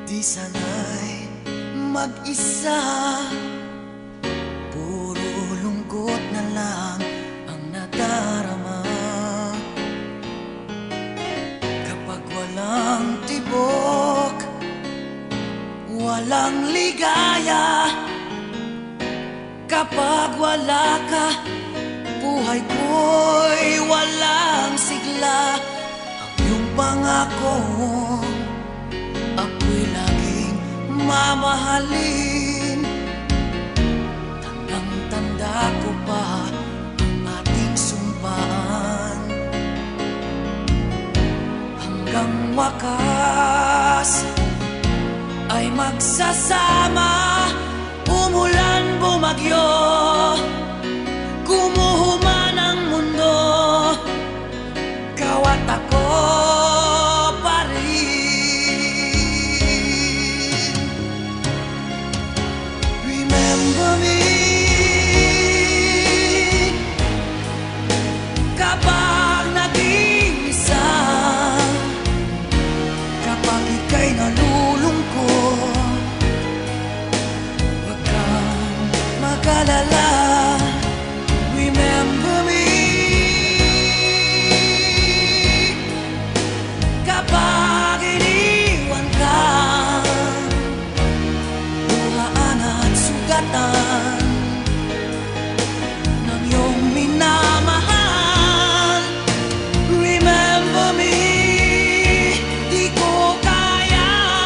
Di sana'y mag-isa, puro lungkot na lang ang nadarama. Kapag walang tibok, walang ligaya. Kapag wala ka, buhay ko'y walang sigla. Ang iyong pangako, ako'y laging mamahalin. Tandang-tanda ko pa ang ating sumpaan. Hanggang wakas ay magsasama. Umulan, bumagyo, gumuho man ang mundo, ikaw at ako pa rin. Remember me kapag nag-iisa, kapag ika'y nalulungkot. Huwag kang mag-alala. Remember me kapag iniwan ka, luhaan at sugatan ng iyong minamahal. Remember me, di ko kayang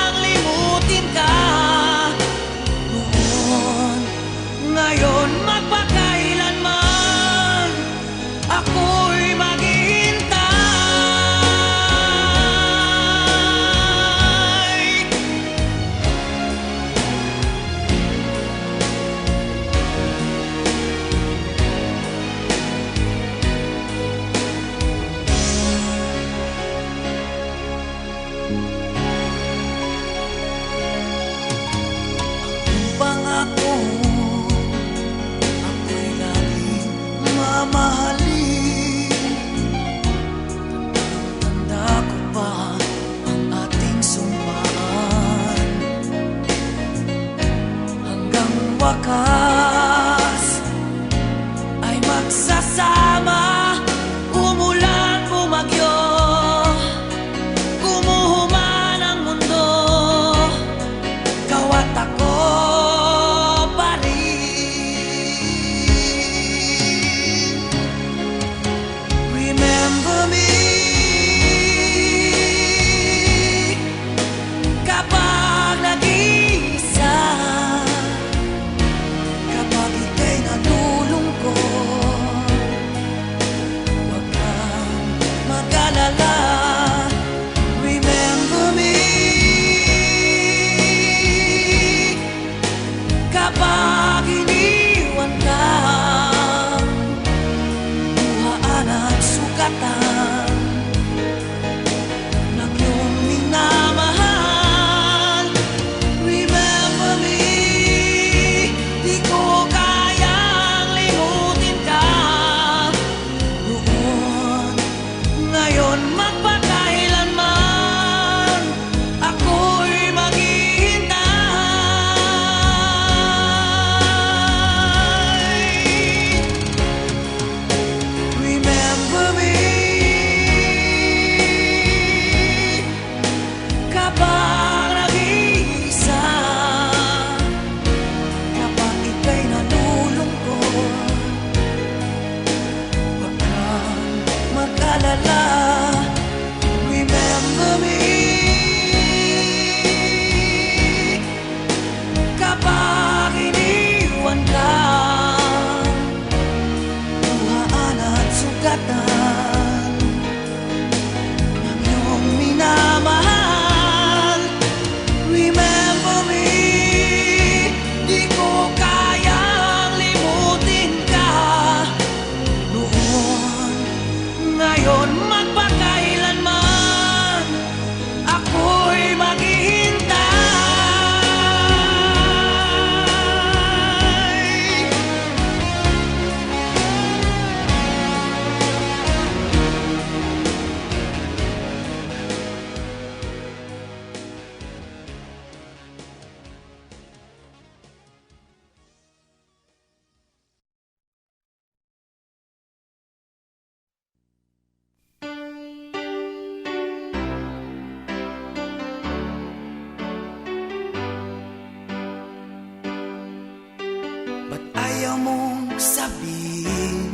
ayaw mong sabihin,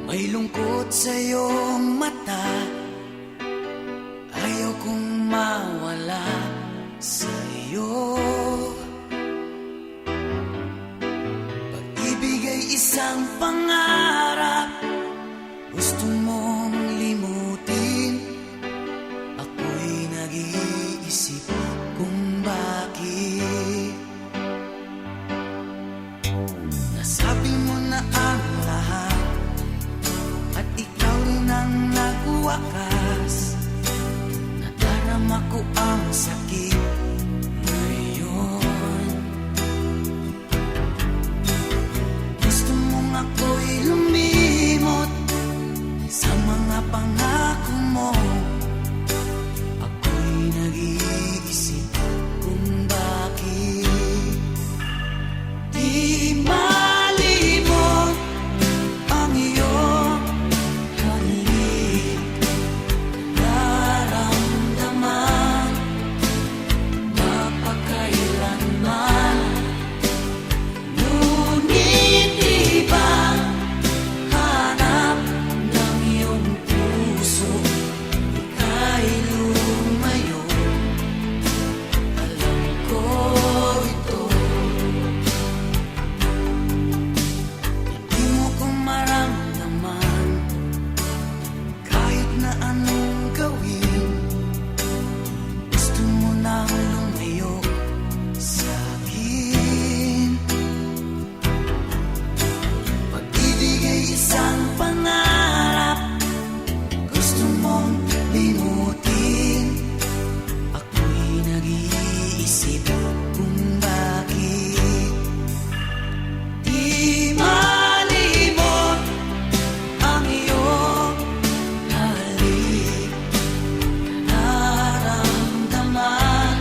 may lungkot sa iyong mata. Ayaw kong mawala sa iyo. Pag-ibig ay isang pangarap, gusto mong limutin. Ako'y nag-iisip kung bakit. Nasabi mo na ang lahat at ikaw rin ang nagwakas. Nadarama ko ang sakit ngayon. Gusto mong ako'y lumimot sa mga pangako mo. Ako'y nag-iisip kung bakit. Di malimot ang iyong halik, nararamdaman mapakailanman. Ngunit di ba hanap ng iyong puso, ika'y lumayo. Alam ko ito. Hindi mo ko maramdaman kahit na anong gawin. Gusto mo nang lumayo sa akin. Pag-ibig ay isang pangarap, gusto mong limutin. Ako'y nag-iisip kung bakit. Di malimot ang iyong halik, nararamdaman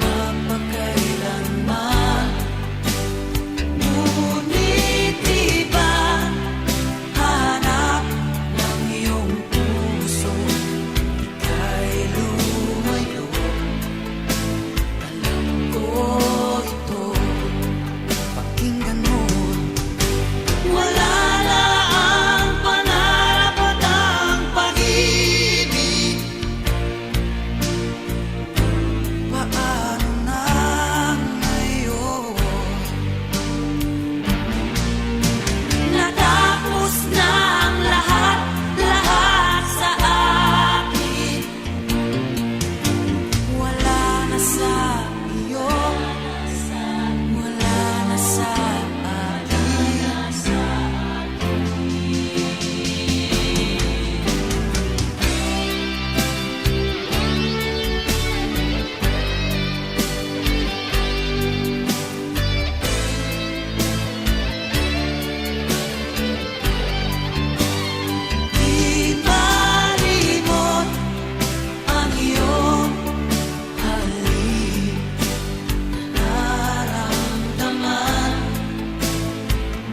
mapakailanman. Ngunit di ba hanap ng iyong puso, ika'y lumayo. Alam ko ito. Pakinggan mo, wala na ang pangarap at ang pag-ibig. Paano na ngayon? Natapos na ang lahat, lahat sa akin. Wala na sa iyo, wala na sa Di malimot ang iyong halik, nararamdaman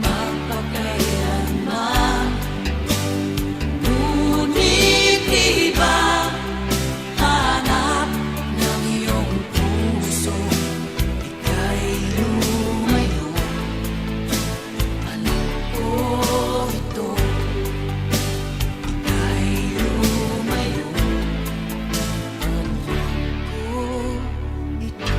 mapakailanman. Ngunit di ba hanap ng iyong puso, ika'y lumayo. Alam ko ito. Ika'y lumayo. Alam ko ito.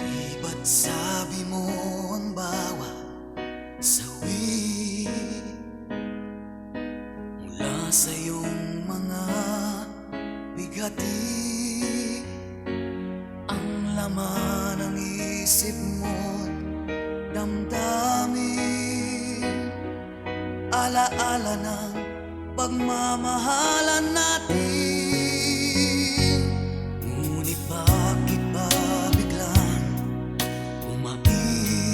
Di ba't sabi mo ang bawat sawi mula sa iyong mga bigati, ang laman ng isip mo't damdamin, alaala ng pagmamahalan natin. Ngunit bakit ba biglang umaibig?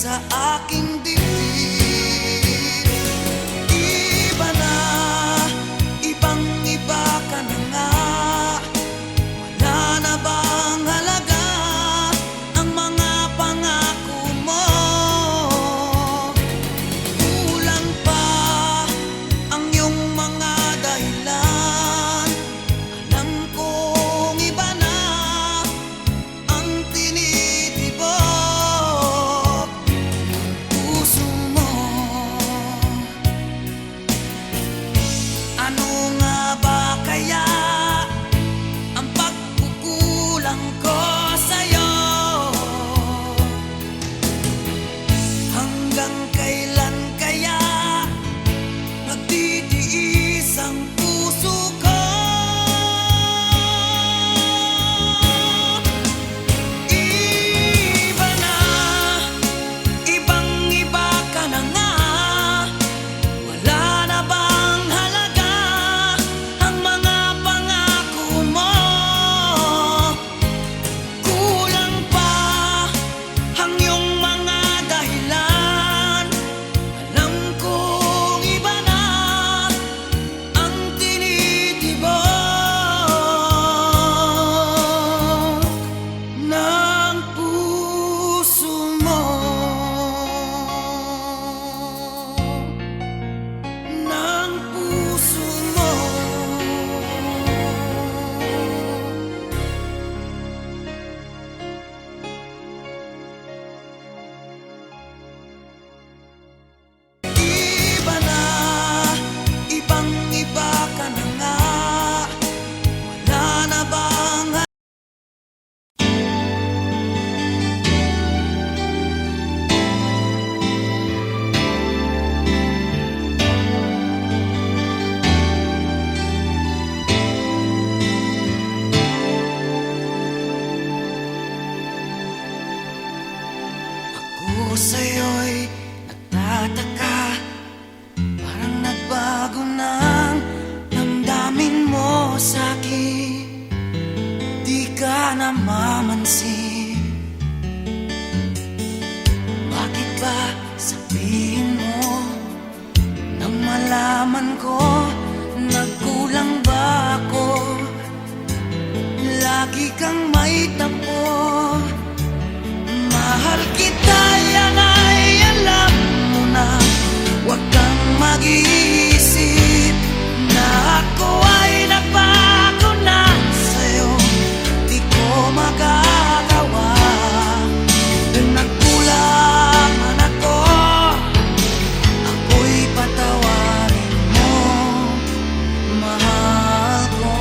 sa aking dibdib. Iba na, ibang-iba ka na nga. Wala na bang halaga ang mga pangako mo? Kulang pa ang iyong mga dahilan. Alam kong iba na ang tinitibok puso mo. Ano nga ba kaya ang pagkukulang ko sa'yo? Hanggang kailan kaya nagtitiis ang puso ko? Iba na, ibang-iba ka na nga. Wala na bang halaga ang mga pangako mo? Kulang pa ang iyong mga dahilan. Alam kong iba na ang tinitibok ng puso mo. Ng puso mo. Iba na, ibang-iba ka na nga. Wala na bang ako sa'yo'y nagtataka? Parang nagbago ng damdamin mo sa'kin. Di ka namamansin. Bakit ba sabihin mo nang malaman ko nagkulang ba ako? Lagi kang may tampo. Mahal kita, yan ay alam mo na. Huwag kang mag-iisip na ako ay nagbago na sa'yo. Di ko magagawa. Kung nagkulang man ako, ako'y patawarin mo, mahal ko.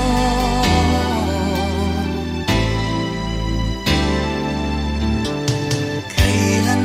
Kailan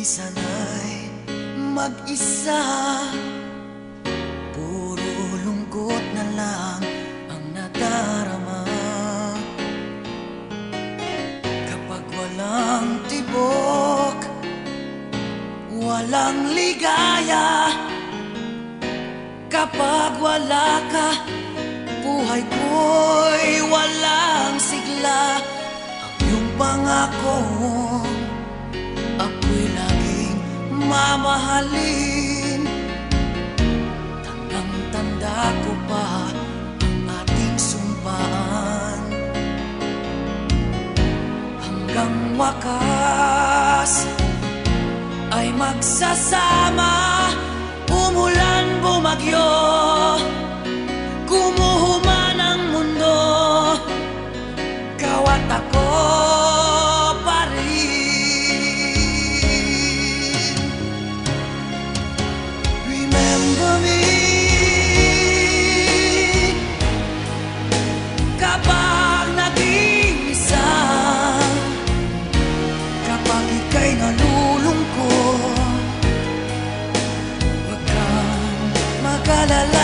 minsan ay mag-isa, puro lungkot na lang ang nadarama. Kapag walang tibok, walang ligaya, kapag wala ka, buhay ko'y walang sigla. Ang iyong pangako, ako'y laging mamahalin. Tandang-tanda ko pa ang ating sumpaan. Hanggang wakas ay magsasama. Umulan, bumagyo, gumuhuman ang mundo, ikaw at ako pa rin. Remember me kapag nag-iisa, kapag ika'y nalulungkot, huwag kang mag-alala.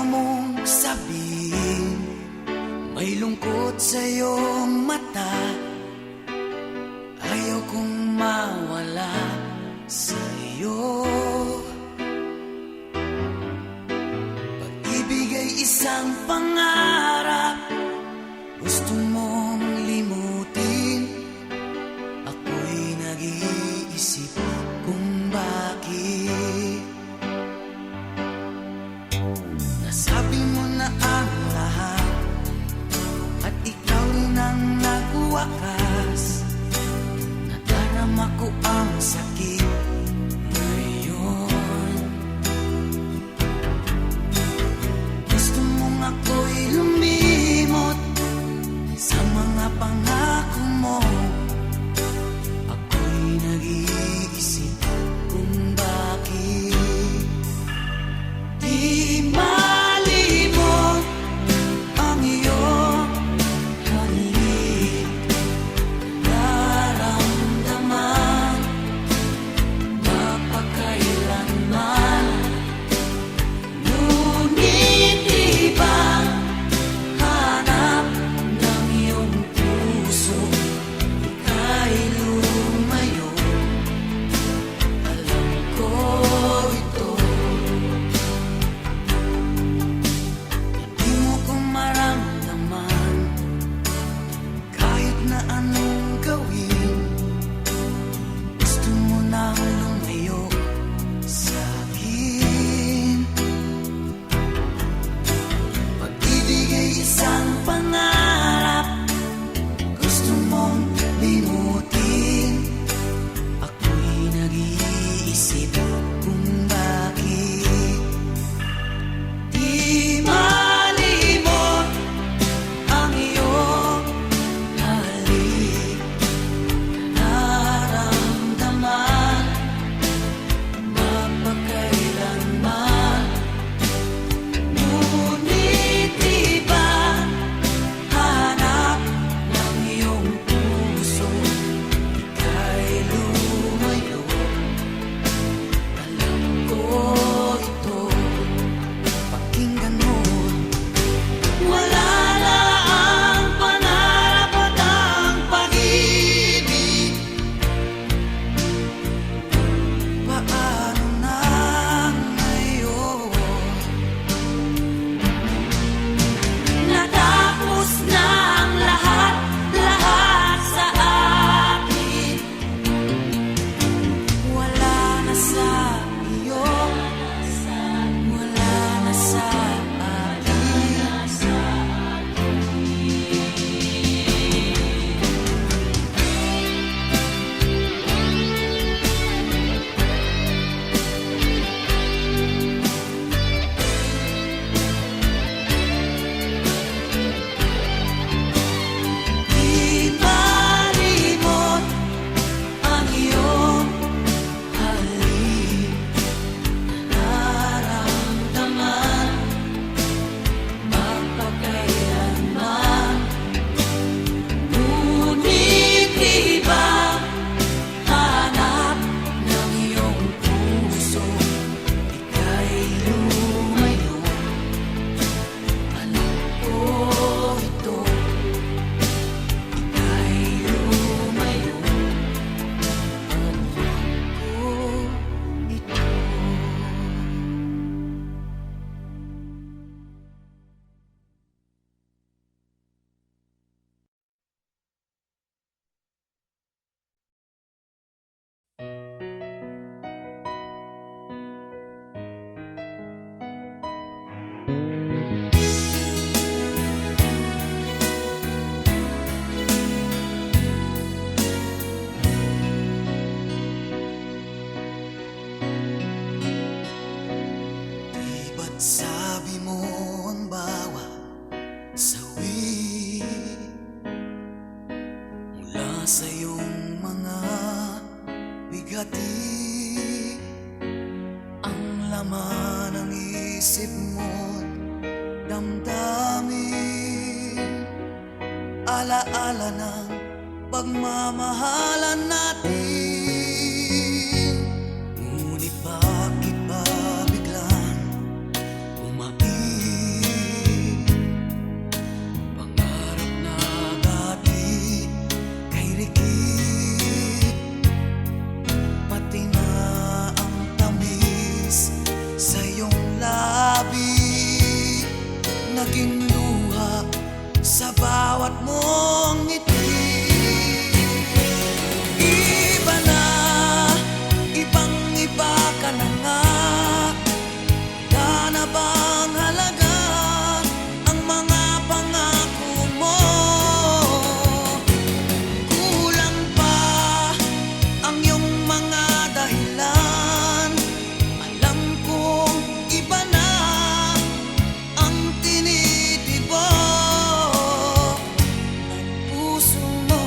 mong sabihin, may lungkot sa iyong mata. Ayaw kong mawala sa iyo. Pag-ibig ay isang pangarap, gusto mong limutin. Ako'y nag-iisip kung bakit. Nasabi mo na ang lahat at ikaw rin ang nagwakas. Nadarama ko ang sakit ngayon. Gusto mong ako'y lumimot sa mga pangako mo. Ako'y nag-iisip kung bakit. Di malimot ang iyong halik, nararamdaman mapagkailanman. Ngunit di ba hanap ng iyong puso, ika'y lumayo. Alam ko ito. Di mo ko maramdaman kahit na anong gawin. Gusto mo nang lumayo sa akin. Pag-ibig ay isang pangarap, gusto mong limutin. Ako'y nag-iisip kung bakit. Di malimot ang iyong halik, nararamdaman mapagkailanman. Ngunit di ba hanap ng iyong puso, ika'y lumayo. Alam ko ito. Pakinggan mo, wala na ang pangarap at ang pag-ibig. Paano na ngayon? Natapos na ang lahat, lahat sa akin. Wala na sa iyo, wala na sa akin. Di malimot ang iyong halik, nararamdaman mapagkailanman. Ngunit di ba hanap ng iyong puso, ika'y lumayo. Alam ko ito. Ika'y lumayo. Alam ko ito. Di ba't sabi mo ang bawat sawi mula sa iyong mga bigati, ang laman ng isip mo't damdamin, alaala ng pagmamahalan natin. Ngunit bakit ba biglang umaibig? hawak mong ngiti. Iba na, ibang iba ka na nga. Wala na bang halaga ang mga pangako mo? Kulang pa ang iyong mga dahilan. Alam kong iba na ang tinitibok ng puso mo.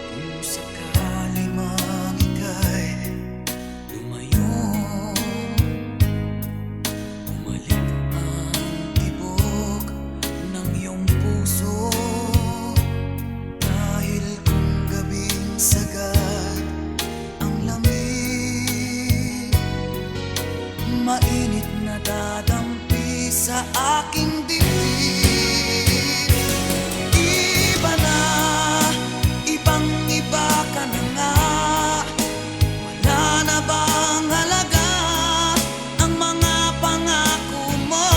Kung sakali mang ika'y lumayo, bumalik ang tibok ng iyong puso. Dahil kung gabing sagad ang lamig, mainit na dadampi sa aking dibdib. Iba na, ibang iba ka na nga. Wala na bang halaga ang mga pangako mo?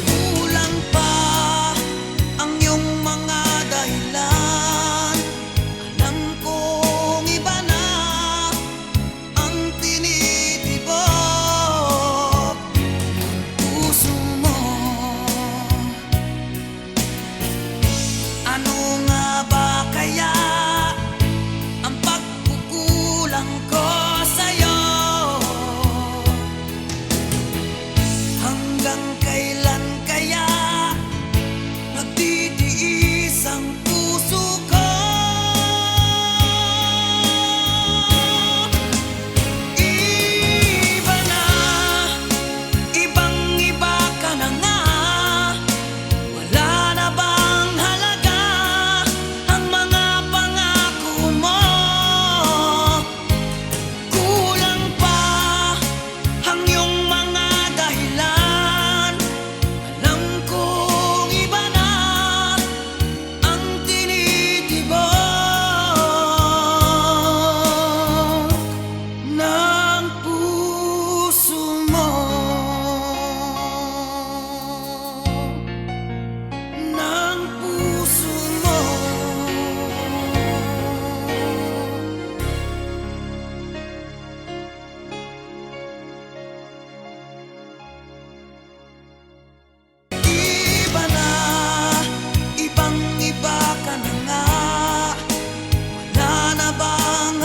Kulang pa ang iyong mga dahilan. Alam kong iba na ang tinitibok ng puso mo. Ano nga ba kaya ang pagkukulang ko sa'yo? Hanggang kailan kaya nagtitiis ang puso ko? Iba na, ibang iba ka na nga. Wala na bang halaga ang mga pangako mo? Kulang pa ang iyong mga dahilan. Alam kong iba na ang tinitibok ng puso mo. Ng puso mo. Iba na, ibang iba ka na nga. Wala na bang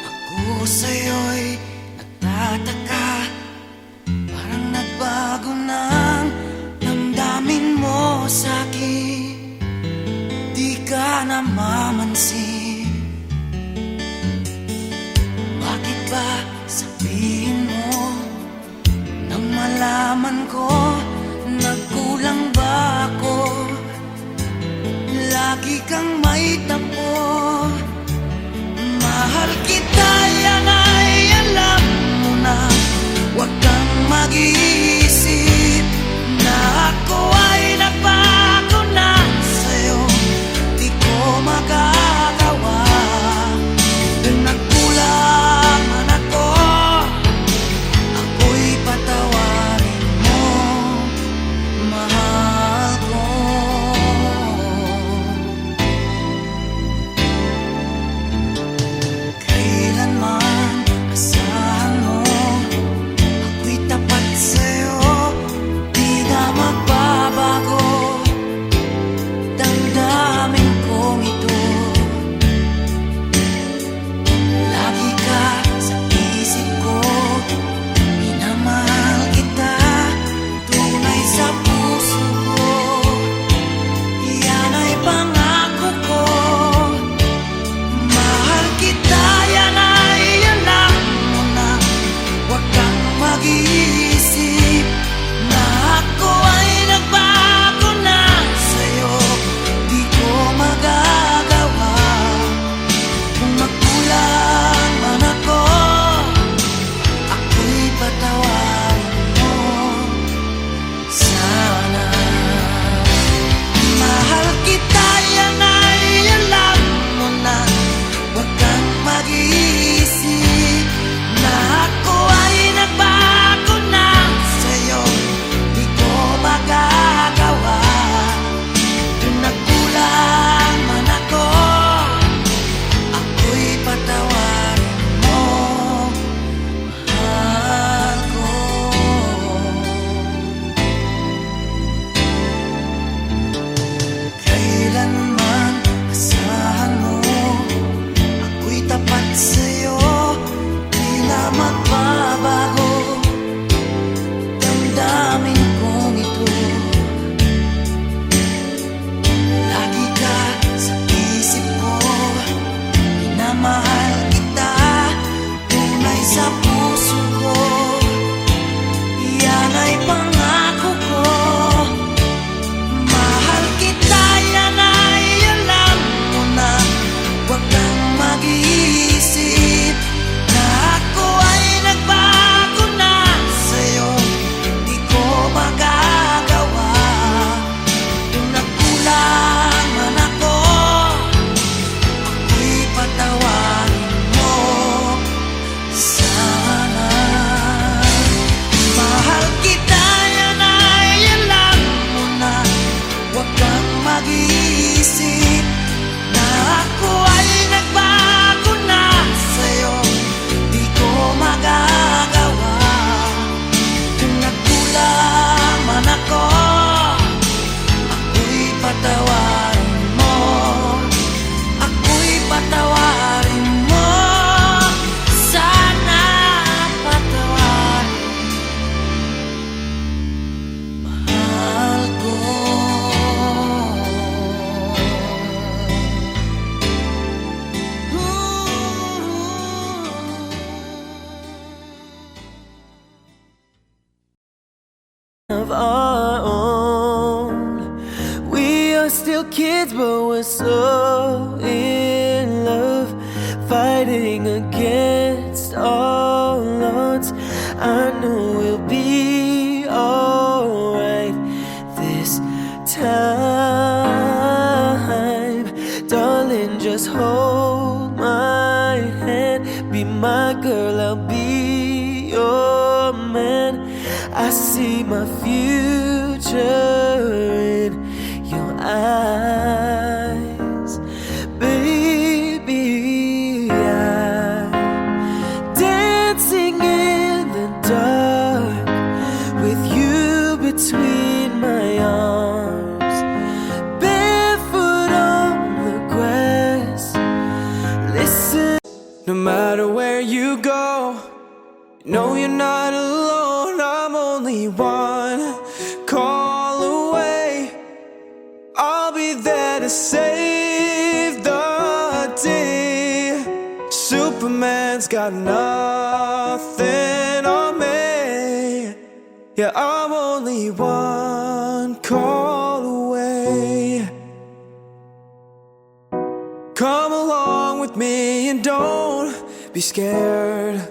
ako sa'yo'y nagtataka? Parang nagbago ng damdamin mo sa'kin. Di ka namamansin. Bakit ba sabihin mo nang malaman ko nagkulang ba ako? Lagi kang may tampo. Mahal kita, yan ay alam mo na. Huwag kang mag-iisip na ako ay nagbago na sa'yo. Di ko magagawa. Kung nagkulang man ako, ako'y patawarin mo, mahal ko. Kailanman asahan mo, ako'y tapat sa'yo, di na magbabago. were still kids, but we're so in love, fighting against all odds. I know we'll be alright this time. Darling, just hold my hand. Be my girl, I'll be your man. I see my future in your eyes, baby. I'm dancing in the dark with you between my arms, barefoot on the grass. Listen, no matter where you go, no, you're not alone. I'm only one call away. I'll be there to save the day. Superman's got nothing on me. Yeah, I'm only one call away. Come along with me and don't be scared.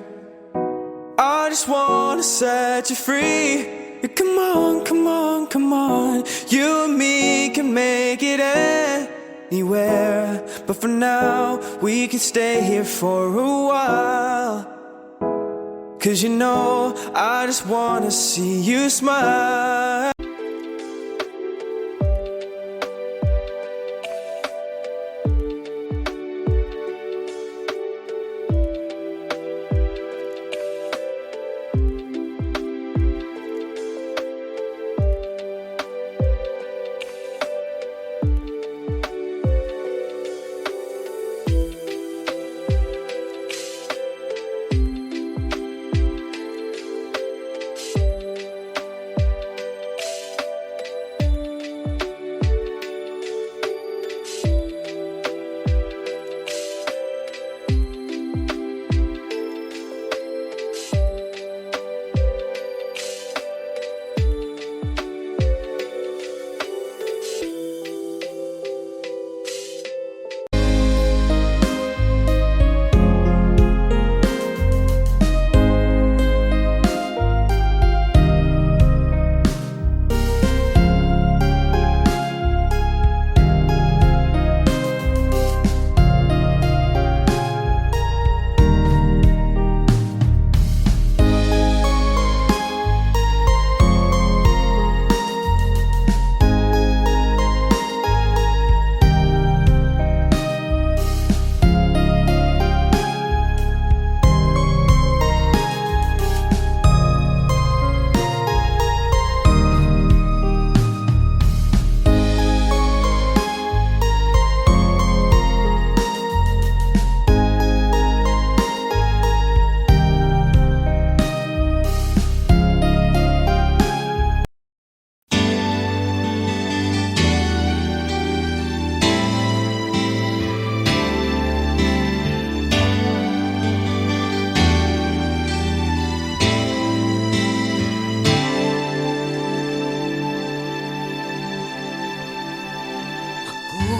I just wanna set you free. Yeah, come on, come on, come on. You and me can make it anywhere. But for now, we can stay here for a while. 'Cause you know, I just wanna see you smile.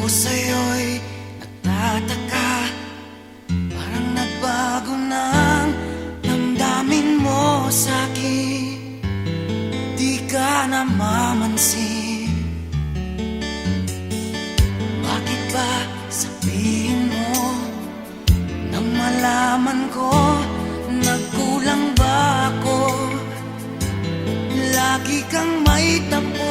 Ako sa'yo'y nagtataka, parang nagbago ng damdamin mo sa'kin. Di ka namamansin. Bakit ba sabihin mo nang malaman ko nagkulang ba ako? Lagi kang may tapo